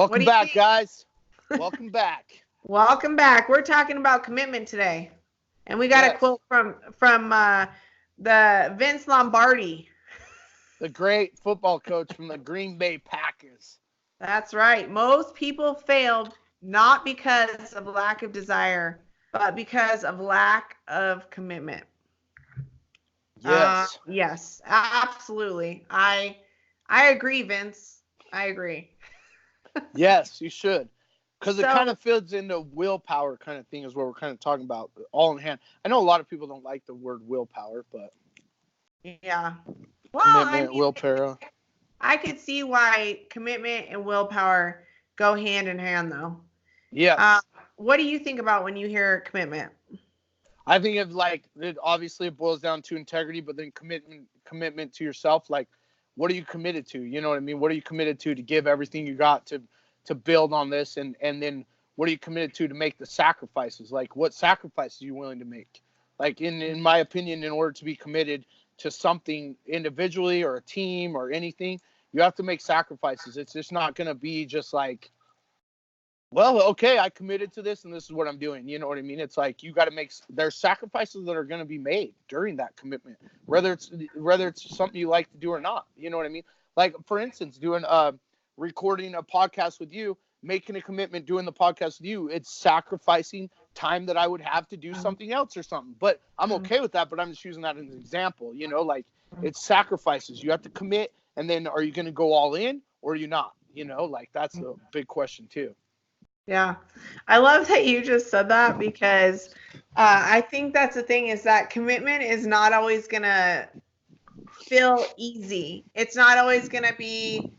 Welcome back, guys. Welcome back. Welcome back. We're talking about commitment today. And we got a quote from the Vince Lombardi. The great football coach from the Green Bay Packers. That's right. Most people failed not because of lack of desire, but because of lack of commitment. Yes. Yes, absolutely. I agree, Vince. I agree. Yes, you should. Because it kind of fits into willpower kind of thing is what we're kind of talking about, all in hand. I know a lot of people don't like the word willpower, but yeah. Well, commitment, willpower. I could see why commitment and willpower go hand in hand, though. Yeah. What do you think about when you hear commitment? I think it obviously it boils down to integrity, but then commitment to yourself. Like, what are you committed to? You know what I mean? What are you committed to give everything you got to build on this? And then what are you committed to make the sacrifices? Like, what sacrifices are you willing to make? Like, in my opinion, in order to be committed to something individually or a team or anything, you have to make sacrifices. It's just not going to be just like, well, okay, I committed to this and this is what I'm doing. You know what I mean? It's like you got to there's sacrifices that are going to be made during that commitment, whether it's something you like to do or not. You know what I mean? Like, for instance, recording a podcast with you, making a commitment, doing the podcast with you, it's sacrificing time that I would have to do something else or something. But I'm okay with that, but I'm just using that as an example. You know, like, it's sacrifices. You have to commit, and then are you going to go all in or are you not? You know, like, that's a big question too. Yeah. I love that you just said that because I think that's the thing is that commitment is not always going to feel easy. It's not always going to be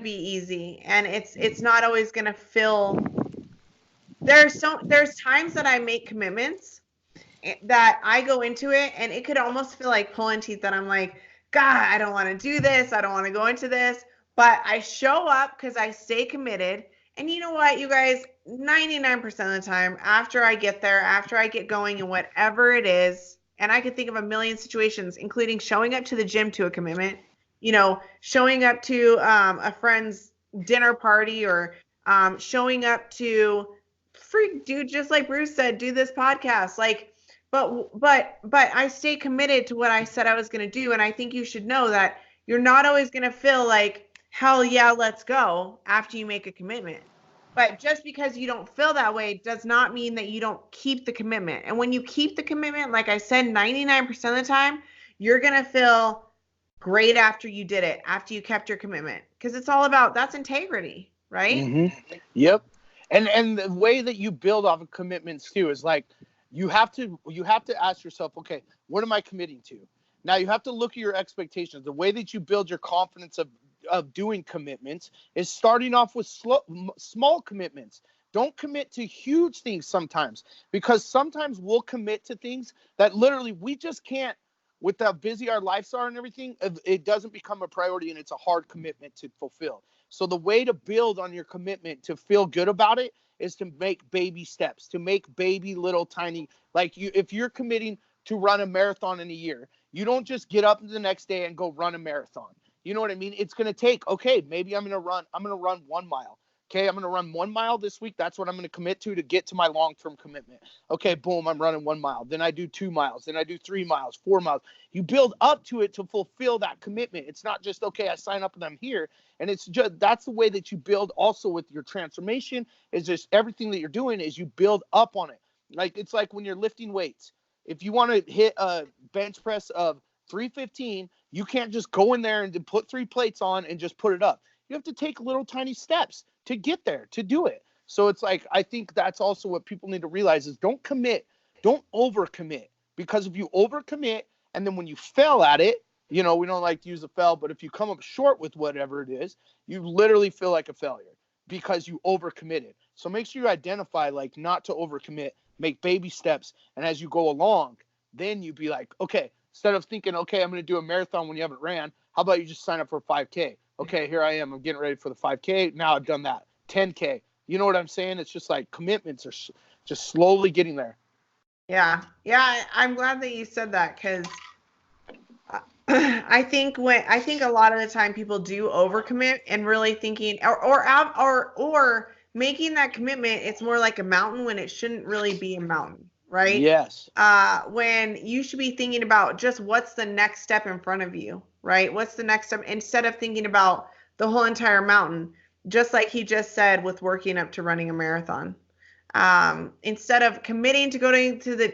easy, and it's not always going to feel. There's times that I make commitments that I go into it and it could almost feel like pulling teeth, that I'm like, God, I don't want to do this. I don't want to go into this, but I show up because I stay committed. And you know what, you guys, 99% of the time, after I get there, after I get going and whatever it is, and I can think of a million situations, including showing up to the gym to a commitment, showing up to a friend's dinner party, or showing up to, just like Bruce said, do this podcast. Like, but I stay committed to what I said I was going to do. And I think you should know that you're not always going to feel like, hell yeah, let's go after you make a commitment. But just because you don't feel that way does not mean that you don't keep the commitment. And when you keep the commitment, like I said, 99% of the time, you're going to feel great after you did it, after you kept your commitment. Because it's all about, that's integrity, right? Mm-hmm. Yep. And the way that you build off of commitments too is like, you have to ask yourself, okay, what am I committing to? Now you have to look at your expectations. The way that you build your confidence of doing commitments is starting off with small commitments. Don't commit to huge things sometimes, because sometimes we'll commit to things that literally we just can't, with how busy our lives are and everything, it doesn't become a priority and it's a hard commitment to fulfill. So the way to build on your commitment to feel good about it is to make baby steps, to make baby little tiny, like if you're committing to run a marathon in a year, you don't just get up the next day and go run a marathon. You know what I mean? It's going to take, okay, maybe I'm going to run 1 mile. Okay, I'm going to run 1 mile this week. That's what I'm going to commit to get to my long-term commitment. Okay, boom, I'm running 1 mile. Then I do 2 miles. Then I do 3 miles, 4 miles. You build up to it to fulfill that commitment. It's not just, okay, I sign up and I'm here. And it's just, that's the way that you build also with your transformation, is just everything that you're doing is you build up on it. Like, it's like when you're lifting weights. If you want to hit a bench press of 315, you can't just go in there and put 3 plates on and just put it up. You have to take little tiny steps to get there, to do it. So it's like, I think that's also what people need to realize is don't overcommit, because if you overcommit and then when you fail at it, we don't like to use the fail, but if you come up short with whatever it is, you literally feel like a failure because you overcommitted. So make sure you identify, like, not to overcommit, make baby steps. And as you go along, then you be like, okay, instead of thinking, okay, I'm going to do a marathon when you haven't ran, how about you just sign up for a 5K? Okay, here I am. I'm getting ready for the 5K. Now I've done that. 10K. You know what I'm saying? It's just like commitments are just slowly getting there. Yeah. I'm glad that you said that, because I think a lot of the time people do overcommit and really thinking or making that commitment, it's more like a mountain when it shouldn't really be a mountain, right? Yes. When you should be thinking about just what's the next step in front of you, right? What's the next step instead of thinking about the whole entire mountain, just like he just said with working up to running a marathon. Instead of committing to going to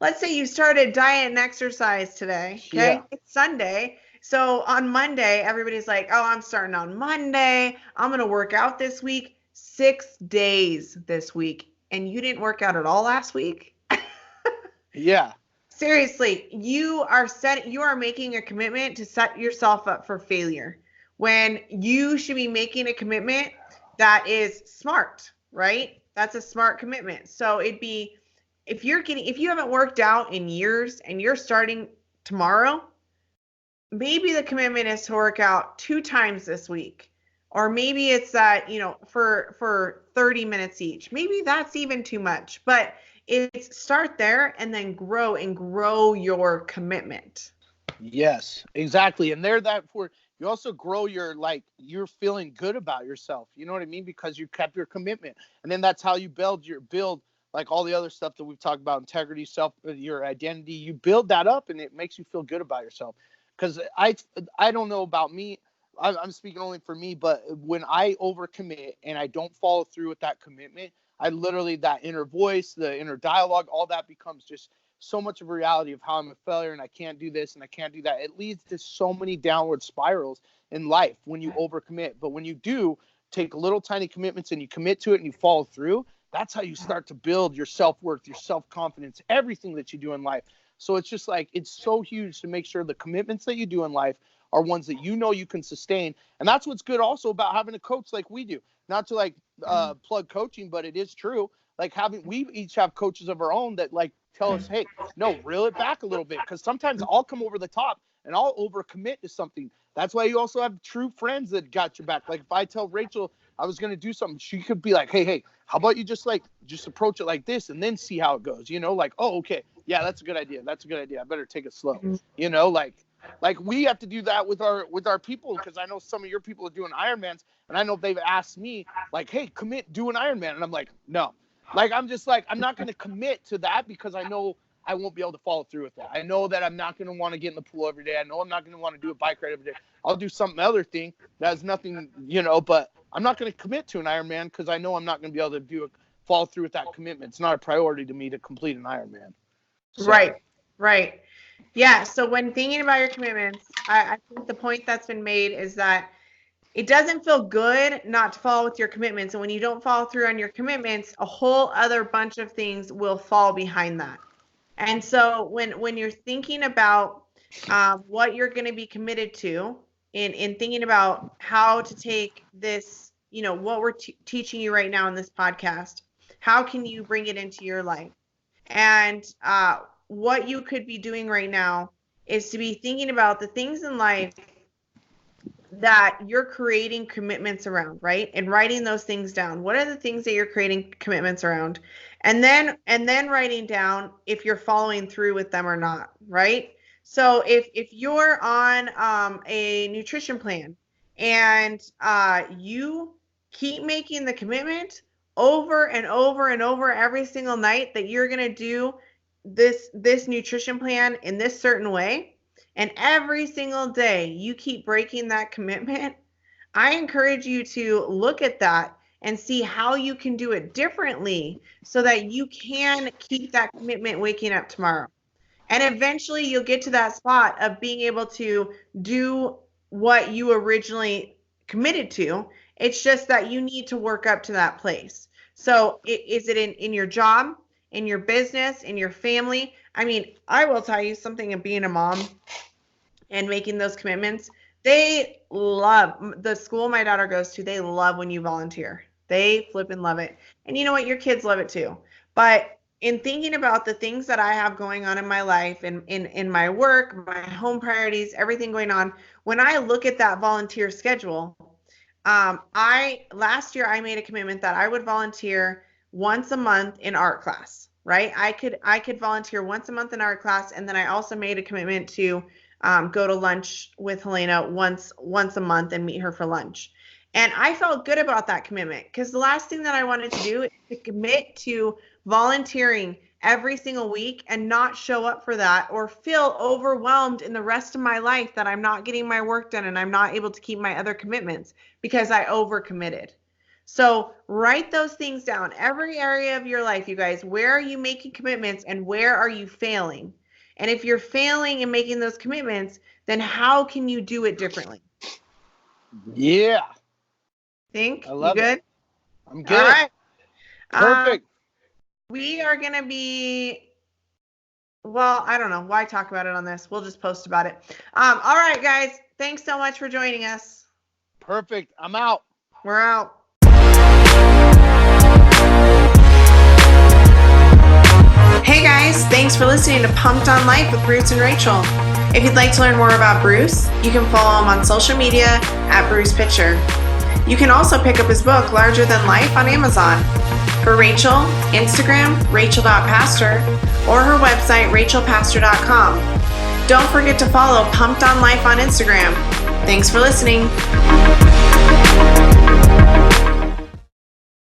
let's say you started diet and exercise today. Okay. Yeah. It's Sunday. So on Monday, everybody's like, oh, I'm starting on Monday. I'm going to work out this week, 6 days this week. And you didn't work out at all last week. Yeah. Seriously, you are making a commitment to set yourself up for failure when you should be making a commitment that is smart, right? That's a smart commitment. So it'd be if you haven't worked out in years and you're starting tomorrow, maybe the commitment is to work out 2 times this week. Or maybe it's that, for 30 minutes each. Maybe that's even too much. But it's start there and then grow your commitment. Yes, exactly. And you also grow you're feeling good about yourself. You know what I mean? Because you kept your commitment. And then that's how you build like all the other stuff that we've talked about, integrity, your identity. You build that up and it makes you feel good about yourself. Because I don't know about me. I'm speaking only for me, but when I overcommit and I don't follow through with that commitment, that inner voice, the inner dialogue, all that becomes just so much of a reality of how I'm a failure and I can't do this and I can't do that. It leads to so many downward spirals in life when you overcommit. But when you do take little tiny commitments and you commit to it and you follow through, that's how you start to build your self-worth, your self-confidence, everything that you do in life. So it's just it's so huge to make sure the commitments that you do in life are ones that you can sustain. And that's what's good also about having a coach like we do. Not to plug coaching, but it is true. We each have coaches of our own that tell us, hey, no, reel it back a little bit. Because sometimes I'll come over the top and I'll overcommit to something. That's why you also have true friends that got your back. Like if I tell Rachel I was going to do something, she could be like, hey, how about you just approach it like this and then see how it goes, oh, okay. Yeah, that's a good idea. I better take it slow. We have to do that with our people, because I know some of your people are doing Ironmans, and I know they've asked me hey, commit, do an Ironman, and I'm like, no. I'm just I'm not going to commit to that because I know I won't be able to follow through with that. I know that I'm not going to want to get in the pool every day. I know I'm not going to want to do a bike ride every day. I'll do other thing that has nothing, but I'm not going to commit to an Ironman because I know I'm not going to be able to follow through with that commitment. It's not a priority to me to complete an Ironman. So. Right. Yeah. So when thinking about your commitments, I think the point that's been made is that it doesn't feel good not to follow with your commitments. And when you don't follow through on your commitments, a whole other bunch of things will fall behind that. And so when you're thinking about what you're going to be committed to in thinking about how to take this, what we're teaching you right now in this podcast, how can you bring it into your life? And what you could be doing right now is to be thinking about the things in life that you're creating commitments around, right? And writing those things down. What are the things that you're creating commitments around? And then writing down if you're following through with them or not, right? So if you're on a nutrition plan and you keep making the commitment over and over and over every single night that you're going to do this nutrition plan in this certain way, and every single day you keep breaking that commitment, I encourage you to look at that and see how you can do it differently so that you can keep that commitment waking up tomorrow. And eventually you'll get to that spot of being able to do what you originally committed to. It's just that you need to work up to that place. So is it in your job, in your business, in your family? I mean, I will tell you something of being a mom and making those commitments. They love the school my daughter goes to. They love when you volunteer. They flipping love it. And you know what? Your kids love it too. But in thinking about the things that I have going on in my life and in my work, my home priorities, everything going on, when I look at that volunteer schedule, last year I made a commitment that I would volunteer once a month in art class, right? I could volunteer once a month in art class. And then I also made a commitment to go to lunch with Helena once a month and meet her for lunch. And I felt good about that commitment, because the last thing that I wanted to do is to commit to volunteering every single week and not show up for that, or feel overwhelmed in the rest of my life that I'm not getting my work done and I'm not able to keep my other commitments because I overcommitted. So write those things down. Every area of your life, you guys, where are you making commitments and where are you failing? And if you're failing in making those commitments, then how can you do it differently? Yeah. Think? I love you good? it. I'm good. All right. Perfect. We are going to be, well, I don't know. Why talk about it on this? We'll just post about it. All right, guys. Thanks so much for joining us. Perfect. I'm out. We're out. Hey guys, thanks for listening to Pumped on Life with Bruce and Rachel. If you'd like to learn more about Bruce, you can follow him on social media at Bruce Pitcher. You can also pick up his book, Larger Than Life, on Amazon. For Rachel, Instagram, rachel.pastor, or her website, rachelpastor.com. Don't forget to follow Pumped on Life on Instagram. Thanks for listening.